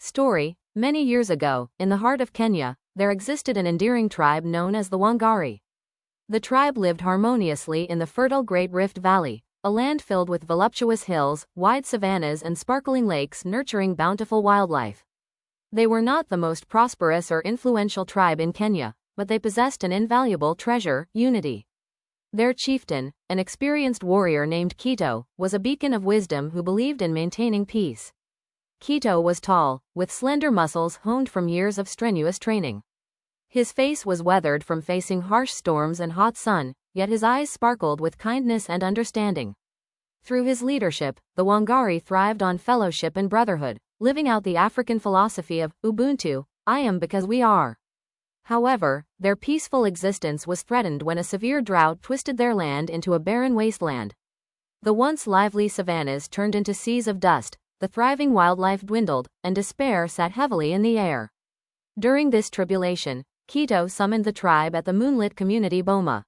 Story. Many years ago, in the heart of Kenya, there existed an endearing tribe known as the Wangari. The tribe lived harmoniously in the fertile Great Rift Valley, a land filled with voluptuous hills, wide savannas and sparkling lakes nurturing bountiful wildlife. They were not the most prosperous or influential tribe in Kenya, but they possessed an invaluable treasure: unity. Their chieftain, an experienced warrior named Kito, was a beacon of wisdom who believed in maintaining peace. Kito was tall, with slender muscles honed from years of strenuous training. His face was weathered from facing harsh storms and hot sun, yet his eyes sparkled with kindness and understanding. Through his leadership, the Wangari thrived on fellowship and brotherhood, living out the African philosophy of Ubuntu, I am because we are. However, their peaceful existence was threatened when a severe drought twisted their land into a barren wasteland. The once lively savannas turned into seas of dust, the thriving wildlife dwindled, and despair sat heavily in the air. During this tribulation, Kito summoned the tribe at the moonlit community boma.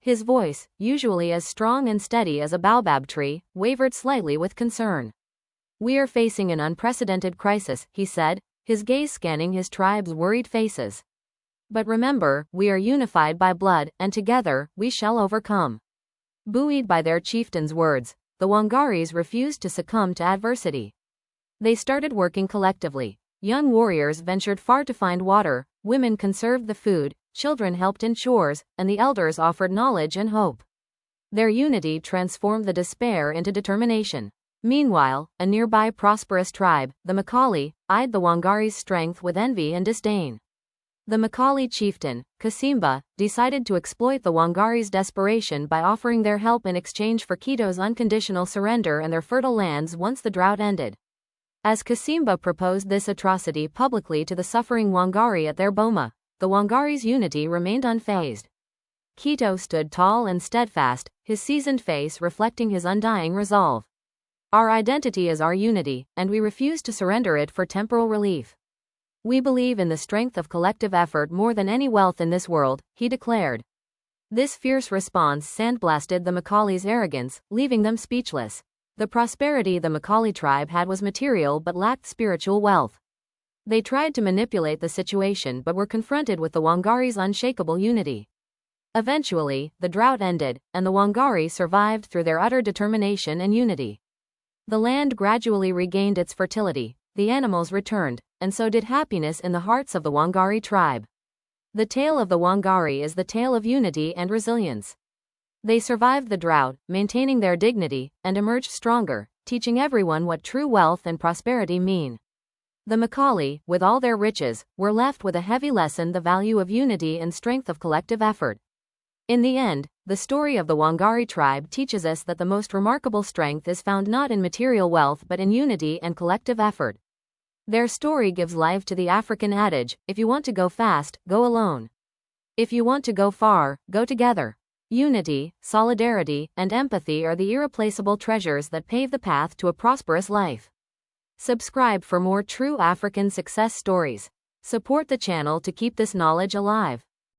His voice, usually as strong and steady as a baobab tree, wavered slightly with concern. "We are facing an unprecedented crisis," he said, his gaze scanning his tribe's worried faces. "But remember, we are unified by blood, and together, we shall overcome." Buoyed by their chieftain's words, the Wangaris refused to succumb to adversity. They started working collectively. Young warriors ventured far to find water, women conserved the food, children helped in chores, and the elders offered knowledge and hope. Their unity transformed the despair into determination. Meanwhile, a nearby prosperous tribe, the Makali, eyed the Wangari's strength with envy and disdain. The Makali chieftain, Kasimba, decided to exploit the Wangari's desperation by offering their help in exchange for Kito's unconditional surrender and their fertile lands once the drought ended. As Kasimba proposed this atrocity publicly to the suffering Wangari at their boma, the Wangari's unity remained unfazed. Kito stood tall and steadfast, his seasoned face reflecting his undying resolve. "Our identity is our unity, and we refuse to surrender it for temporal relief. We believe in the strength of collective effort more than any wealth in this world," he declared. This fierce response sandblasted the Makali's arrogance, leaving them speechless. The prosperity the Makali tribe had was material but lacked spiritual wealth. They tried to manipulate the situation but were confronted with the Wangari's unshakable unity. Eventually, the drought ended, and the Wangari survived through their utter determination and unity. The land gradually regained its fertility, the animals returned, and so did happiness in the hearts of the Wangari tribe. The tale of the Wangari is the tale of unity and resilience. They survived the drought, maintaining their dignity, and emerged stronger, teaching everyone what true wealth and prosperity mean. The Makali, with all their riches, were left with a heavy lesson: the value of unity and strength of collective effort. In the end, the story of the Wangari tribe teaches us that the most remarkable strength is found not in material wealth but in unity and collective effort. Their story gives life to the African adage, "If you want to go fast, go alone. If you want to go far, go together." Unity, solidarity, and empathy are the irreplaceable treasures that pave the path to a prosperous life. Subscribe for more true African success stories. Support the channel to keep this knowledge alive.